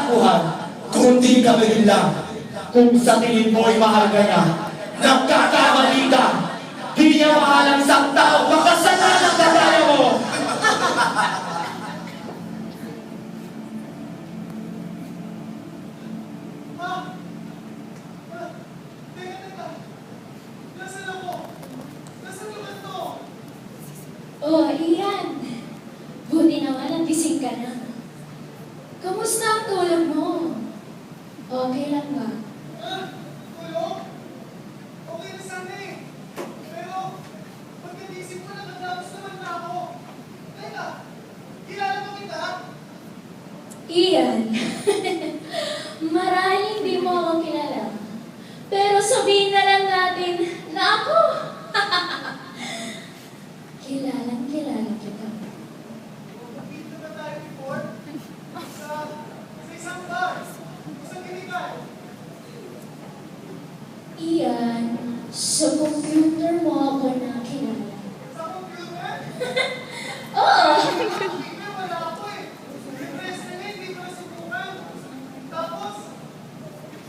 takbuhan, kundi gawin lang. Kung sa tingin mo ay mahal ka niya, nagkakamali ka. Di niya mahal ang isang tao, makasalanan ka kaya mo. Oh, Ian. Buti naman ang gising ka na. Kamusta ang tulog mo? Okay lang ba? Tulog? Okay na sana eh. Pero, pagkagising ko, nakatapos naman na ako. Teka, kilala mo kita? Ian. Marahil hindi mo ako kilala. Pero sabihin na lang natin na ako. Kilalang kilala kita. Dito na tayo before. Sa isang bar. Sa kinikan. Ian, sa computer mo ako nakilala. Sa computer? Oo! Hindi, wala ako eh. Refresh na nga, hindi ko nasubukan. Tapos,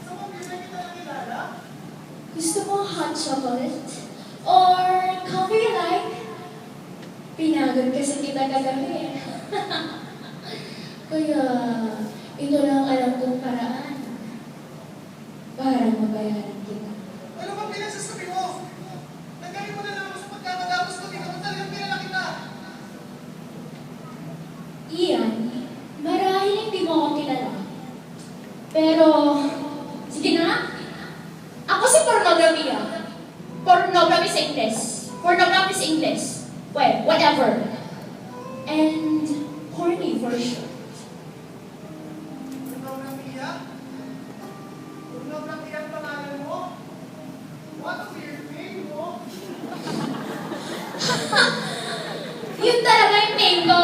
sa computer kita nakilala? Gusto mo hot chocolate? Or coffee like? Pinagod kasi kita kagabi. Kaya, ito lang alam kong paraan para mabayaran kita. Ano ba pinagsasabi mo? Nagaling mo na lang ako sa pagkakatapos ko, di ka mo talagang pinala kita. Ian, marahil hindi mo ako kilala. Pero, sige na. Ako si pornography. Pornography sa English. Pornography sa English. Well, whatever. And horny for sure. Pornografia? Pornografia ang pangalan mo? What a weird name mo? Yun talaga yung name ko.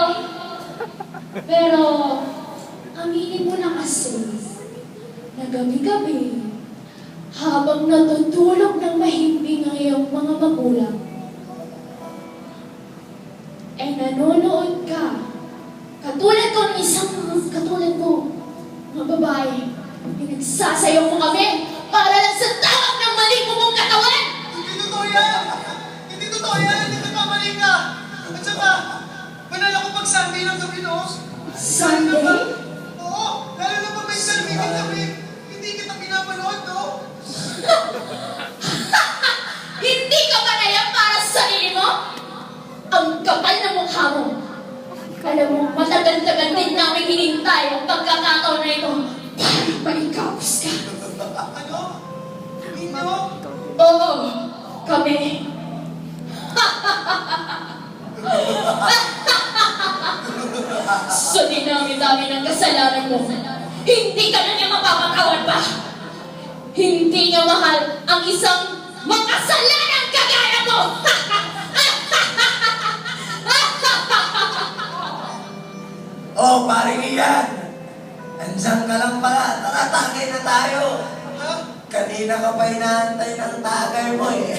Pero, aminin mo na kasi, na gabi-gabi, habang natutulog ng mahimbing ang iyong mga magulang, ay nanonood ka, katulad ko ng isang katulad ko, mga babae, pinagsasayaw mo kami para lang sa tawag ng mali mo mong katawan! Hindi totoo yan! Hindi totoo yan! Hindi nagkamali ka! At saka, banal ako pag Sunday ng gabi, no? Sunday? Oo! Lalo na pag may Sunday ng gabi, hindi kita pinapanood, no? Hindi ka ba na yan para sa sarili mo? Ang kapal na mukha mo. Alam mo, matagal-tagal din namin hinintay ang pagkakataon na ito para maikapos ka. Ano? Ninyo? Oo, kami. Sa dinami-dami ng kasalanan mo, hindi ka na niya mapapatawad pa. Hindi niya mahal ang isang makasalanang kagaya mo. Oh, paring Ian! Andiyan ka lang pala, tara tagay na tayo. Ha? Kanina ka pa inaantay ng tagay mo eh.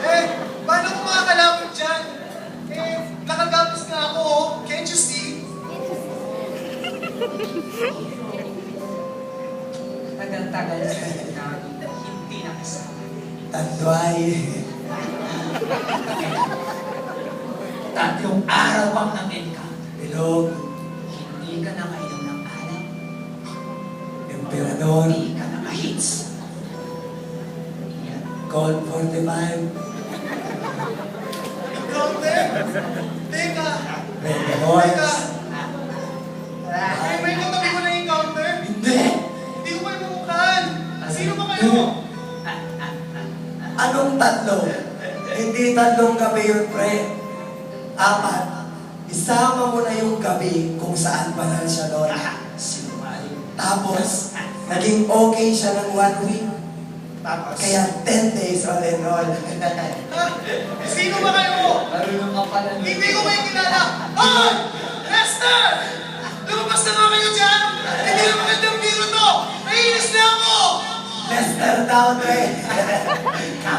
Eh, paano ko makakalapit dyan? Eh, nakagapos na ako, oh. Can't you see? Tagal-tagal na hindi nakasama. Tanduay. Tatlong araw ang nag-encounter. Bilog. Hindi ka nakainom ng alak. Emperador. Hindi ka nakahits. Yan. Colt 45. Encounter? Teka! Red Teka! Horse. May katabi ko na encounter? Hindi! Hindi ko kayo mamukhaan. Sino ba kayo? Anong tatlo? Hindi tatlong gabi yun, pre. Apat. Isama mo na yung gabi kung saan banal siya doon. Sinungaling. Tapos, naging okay siya ng 1 week. Tapos, Kaya 10 days all in all. Ha? Sino ba kayo? marunong ka pala. Hindi ko kayo kilala. Hoy! Lester! Lumabas na nga kayo dyan! Hindi na magandang biro to! Naiinis na ako! Lester daw, pre.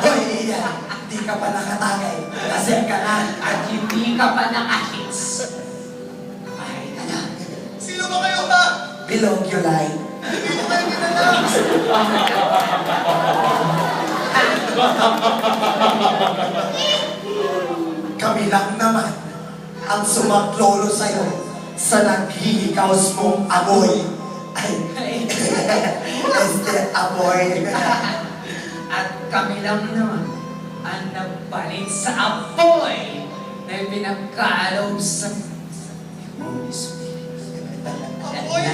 Hoy, Ian, di ka pa nakatagay. Lasing ka na. At hindi ka pa nakahits. Ay ka na. Sino ba kayo ba? Bilog you like. Hindi ko kayo ginanap. Kami lang naman ang sumaklolo sa'yo sa naghihikaos mong amoy. Ay, amoy. At kami lang naman ang nagpalit sa apoy na pinagkaloob sa Holy Spirit. Apoy?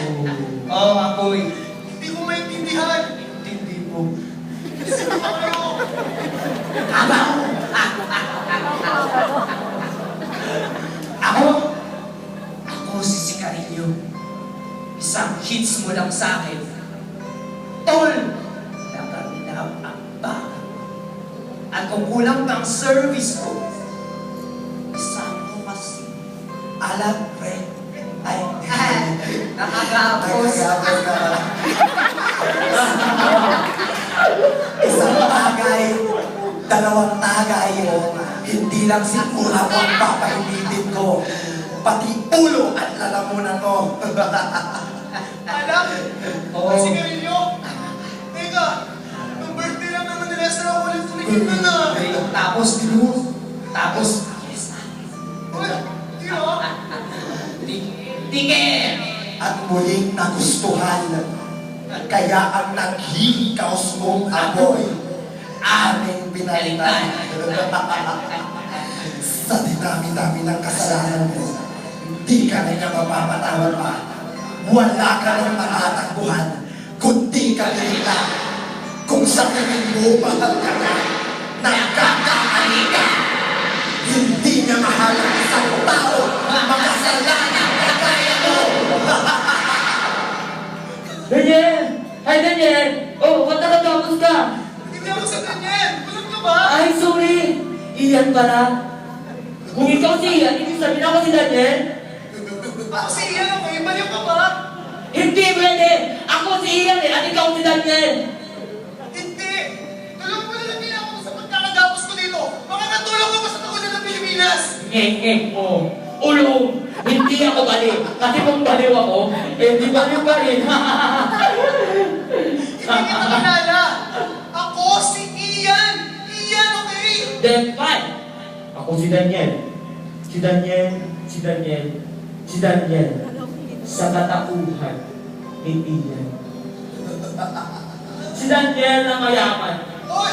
Oo, apoy. Hindi ko maintindihan. Hindi mo. Sino ba kayo? Abaw! Ako? Ako si Sicarillo. Isang hits mo lang sa akin. Tol! Nakalap ang baka. At kung kulang kang service ko, isama mo kasi. Alam, friend. Ay, Nakakapos. nagkagapos ka pala. Isang tagay, dalawang tagay, hindi lang si Kurap ang papainitin ko, pati ulo at lalamunan ko. Alam? Oo. Si Carillo? Teka, nung birthday lang naman ni Lester ako ulit tumigil na na. Tapos, tapos, yes, Uy, di ba? tiket! At muling nagustuhan, kaya ang naghihikaos mong amoy, aming binalitan. Sa dinami-dami ng kasalanan mo, hindi ka na niya mapapatawad pa. Wala ka ng matatakbuhan, kundi ka nila. Kung sa tingin mo mahal ka na, nagkakamali ka. Hindi niya mahal ang isang tao, makasalanan na kaya mo. Daniel! Hi, Daniel! Oh, ba't nakatapos ka? Hindi ako sa ganyan. Walang ka ba? Ay, sorry! Iyan pala. Kung ikaw si Ian, ibig sabihin ako si Daniel? Ako si Ian ako, ibalik ka ba? Hindi pwede! Ako si Ian eh, at ikaw si Daniel! Hindi! Tulungan mo na lang nila ako sa pagkakagapos ko dito. Makakatulong ko pa sa tagulan ng Pilipinas. Ngek-ngek mo. Ulong! Hindi ako baliw. Kasi kung baliw ako, eh di baliw ka rin. Hindi kita kilala. Ako si Ian. Ian, okay? Then fine. Ako si Daniel. Si Daniel, si Daniel, si Daniel. Sa katauhan ni Ian. Si Daniel na mayaman. Oy!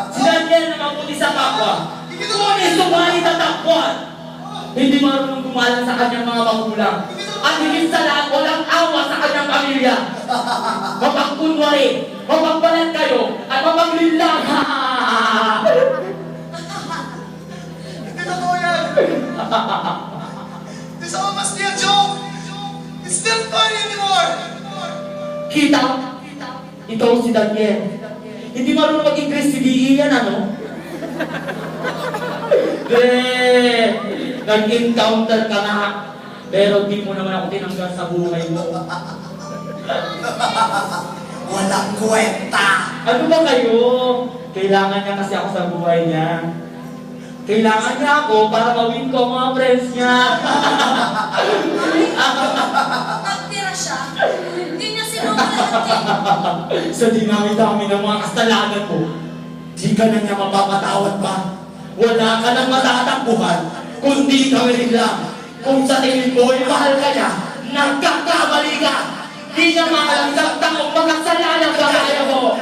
Si Daniel na mabuti sa kapwa. Ngunit sumali sa takbuhan. Hindi marunong gumalang sa kanyang mga magulang. At higit sa lahat, walang awa sa kanyang pamilya. Mapagkunwari, mapagbalat kayo, at mapaglinlang. Hindi totoo yan. This all must be a joke. It's not funny anymore. Kita? Ikaw si Daniel. Hindi marunong mag-Ingles si Ian, ano? Nag-encounter ka nga. Pero di mo naman ako tinanggal sa buhay mo. Walang kwenta. Ano ba kayo? Kailangan niya kasi ako sa buhay niya. Kailangan niya ako para mawin ko ang mga friends niya. Nagtira siya. Hindi niya sinulat Sa dinami-dami ng mga kasalanan mo, di ka na niya mapapatawad pa. Wala ka nang matatakbuhan, kundi gawin lang. Kung sa tingin mo ay mahal ka niya, nagkakamali ka. Di niya mahal ang isang taong makasalanan sa kaya mo.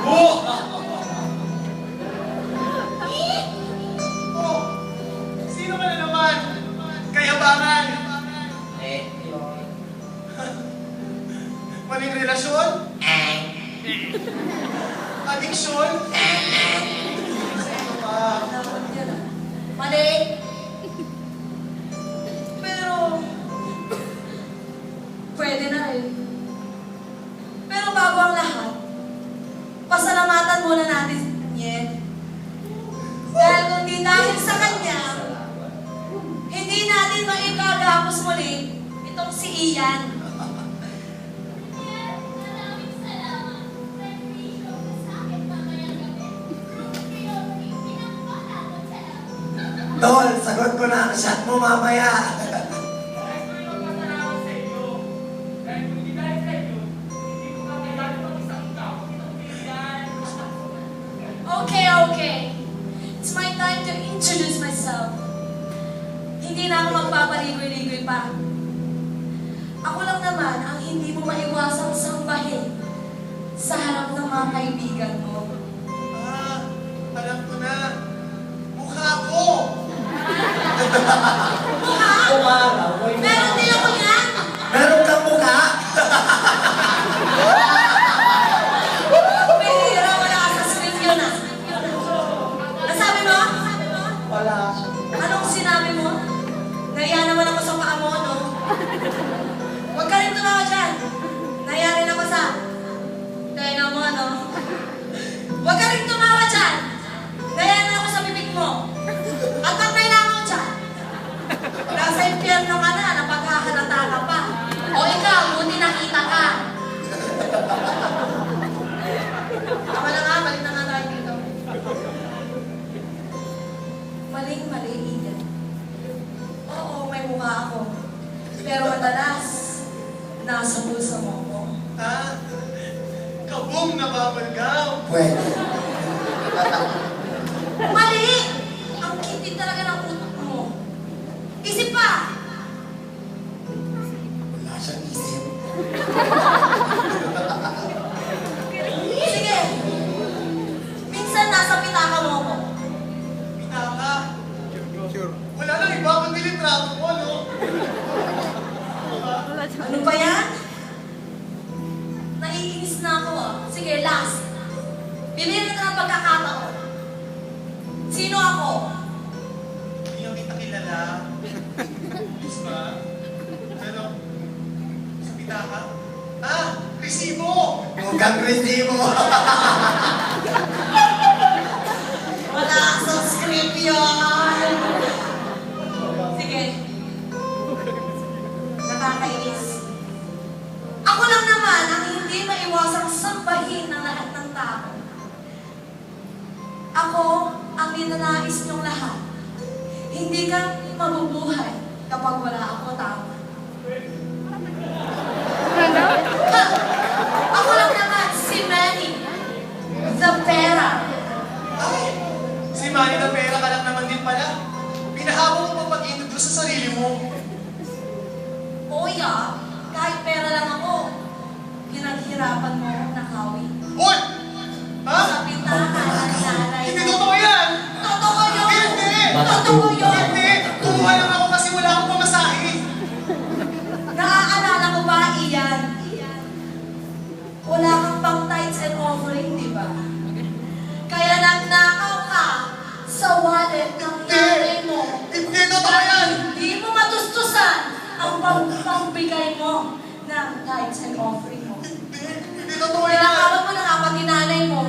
Oh, sino ka na naman? Kayabangan. Maling relasyon? Addiction? Sino ba? Mali. Pero, pwede na rin. Pero bago ang lahat, pasalamatan muna natin si Daniel. Dahil kung di dahil sa kanya, hindi natin maikagapos muli itong si Ian. Sasagot ko na ang shot mo mamaya. Okay, okay. It's my time to introduce myself. Hindi na ako magpapaligoy-ligoy pa. Ako lang naman ang hindi mo maiwasang sambahin sa harap ng mga kaibigan mo. Ah, alam ko na. Mukha ko! Mukha? Meron din ako yan! Meron kang mukha? Pihira, wala ka sa script yun ah. Nasabi mo? Wala siya. Anong sinabi mo? Naiya naman ako sa paa mo, no? Huwag ka rin tumawa dyan. Naiya rin ako sa... Tenga mo, no? Huwag ka rin tumawa dyan. Naiya rin ako sa bibig mo. At ang kailangan mo dyan. Nasa impyerno ka na, napaghahalata ka pa. O ikaw, buti nakita ka. Tama na nga, balik na nga tayo dito. Maling-mali, Eden. Oo, may mukha ako. Pero madalas, nasa bulsa mo ako. Ah, kabong nababalgaw. Pwede. Mali! Ang kitid talaga ng utak mo. Isip pa! Wala siyang isip. Sige! Minsan nasa pitaka mo ako. Pitaka. Wala nang iba kundi litrato mo, no? Ano ba yan? Naiinis na ako ah. Sige, last. Bibigyan kita ng pagkakataon. Sino ako? Hindi yung kita kilala. Yes ba? Pero, sa pitaka? Ah, resibo! Mukhang resibo. Wala sa script yun. Sige. Nakakainis. Ako lang naman ang hindi maiwasang sambahin ng lahat ng tao. Ako ang ninanais niyong lahat. Hindi ka mabubuhay kapag wala ako, tama. Ha! Ako lang naman si Manny, the pera. Ay, si Manny na pera ka lang naman din pala. Pinahabol mo pa pag-introduce sa sarili mo. Oo, ya. Kahit pera lang ako, pinaghirapan mo akong nakawin. Hoy! Ha? Sa pintahan ng nanay Hindi mo. totoo yan! Totoo yun! Hindi! Totoo yun! Hindi! Kumuha lang ako kasi wala akong pamasahe. Naaalala ko ba, Ian? Wala kang pang tithes and offering, di ba? Kaya nagnakaw ka sa wallet ng nanay mo. Hindi totoo yan! Hindi mo matustusan ang pagbigay mo ng tithes and offering mo. Hindi totoo yan! Pinakawan mo na nga pati nanay mo,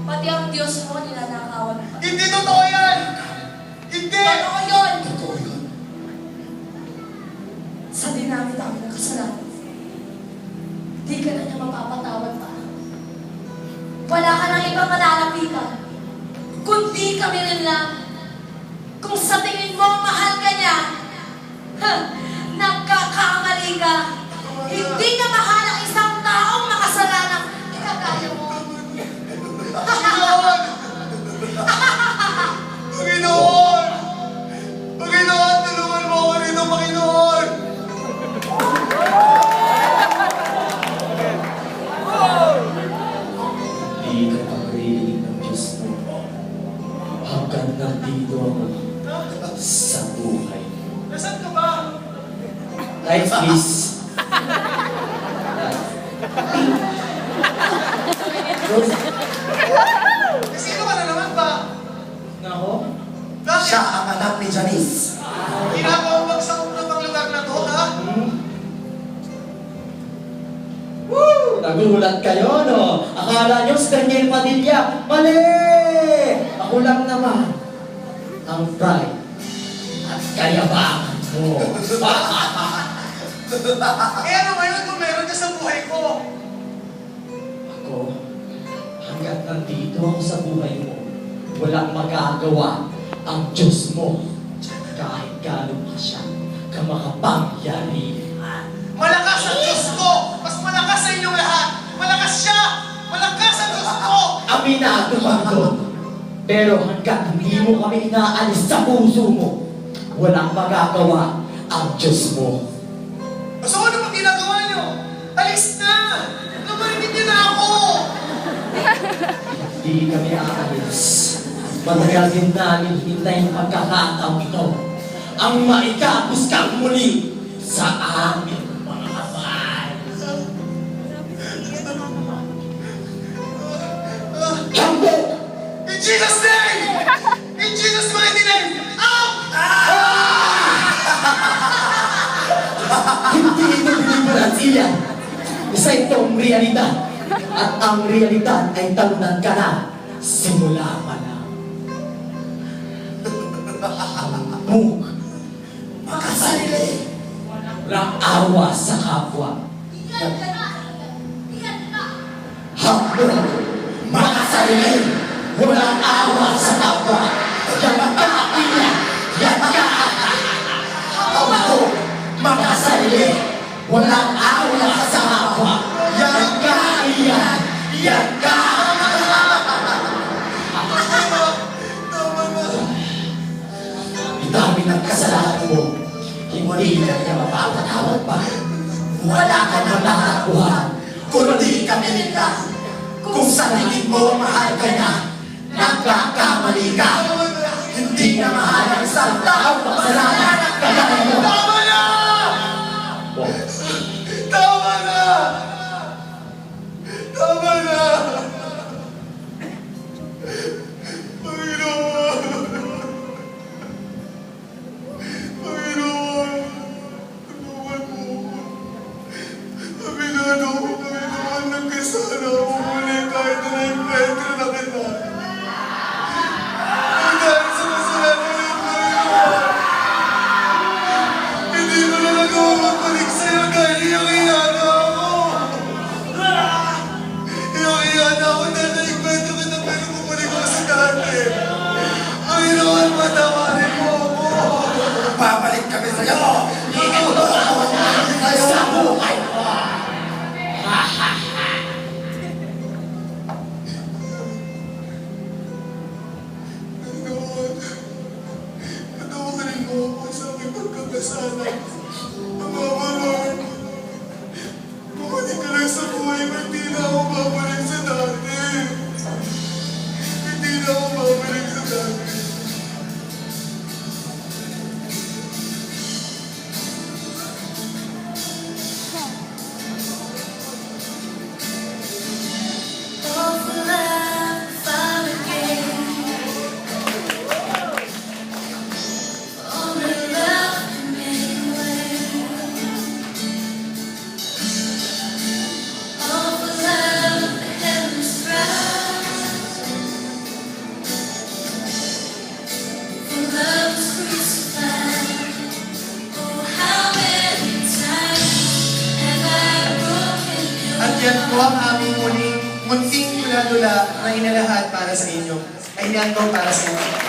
pati ang Diyos mo, ninanakawan pa. Hindi totoo yan! Hindi! Totoo yun! Totoo yun. Sa dinami-dami ng kasalanan, di ka na niya mapapatawad pa. Wala ka nang ibang malalapitan, kundi kami rin lang. Kung sa tingin mo mahal ka niya, nagkakamali ka. Hindi ka mahal ang isang taong makasalanan. Ikagaya mo. Panginoon! Panginoon! Panginoon, tulungan mo ako rito, Panginoon! Hindi ka pagrinig ng Diyos mo. Hanggang nandito ako sa buhay. Nasaan ka ba? Lights, please. Sino ka na naman ba? Nako. Bakit? Siya ang anak ni Janice. Ginagawa mo sa upang lugar na to, ha? Woo! Nagulat kayo, no? Akala nyo si Daniel Padilla. Mali! Ako lang naman ang pride at kayabangan mo. Eh ano ngayon kung meron ka sa buhay ko? Ako, hanggat nandito ako sa buhay mo, walang magagawa ang Diyos mo. gaano pa siya kamakapangyarihan. Malakas ang Diyos ko! Mas malakas sa inyong lahat! Malakas siya! Malakas ang Diyos ko! Aminado kami doon. Pero hanggat hindi mo kami inaalis sa puso mo, walang magagawa ang Diyos mo. So ano ba ginagawa niyo? Alis na! Namarinig niyo na ako! Hindi kami aalis. Matagal din namin hintayin pagkakataong ito ang maikapos kang muli sa amin, mga kapal. Kambo! In Jesus' name! In Jesus' mighty name! Out! Hindi ito binibalansiya. Isa itong realidad. At ang realidad ay talunan ka na. Simula pa lang. Hambog. Makasarili. Walang awa sa kapwa. Iyan ka na! Iyan ka! Hambog. Makasarili. Walang awa sa kapwa. Yan ka, iyan. Yan ka. Hambog. Makasarili. Walang awa sa kapwa. Yan ka, iyan. Yan ka. Dami ng kasalanan mo, hindi na niya mapapatawad pa. Wala ka na matakuhan, kundi kami nila. Kung sa tingin mo mahal ka na, nagkakamali ka. Hindi na mahal ang isang taong makasalanan kagaya mo. Tama na! Tama na! Tama na! Panginoon! Panginoon! Tulungan mo ako. Aminado ko, Panginoon, nagkasala ako muli kahit na na-encuentro na kita. Ang dahil sa kasalanan ng Panginoon, hindi ko na nagawa magbalik sa'yo dahil iyang-iyana ako. Iyang-iyana ako dahil na-encuentro kita pero bumalik ako sa dati. Panginoon, patawarin mo ako. Babalik kami sa'yo! Iutos ako sa'yo! Sa buhay mo. Panginoon, patawarin mo ako sa aking pagkakasala. Pamamalawin ko. Bumalik ka lang sa buhay ko, hindi na ako babalik sa dati. Hindi na ako babalik sa dati. At yan po ang aming munting tula-tula na inalahad para sa inyo. Ay yan po para sa inyo.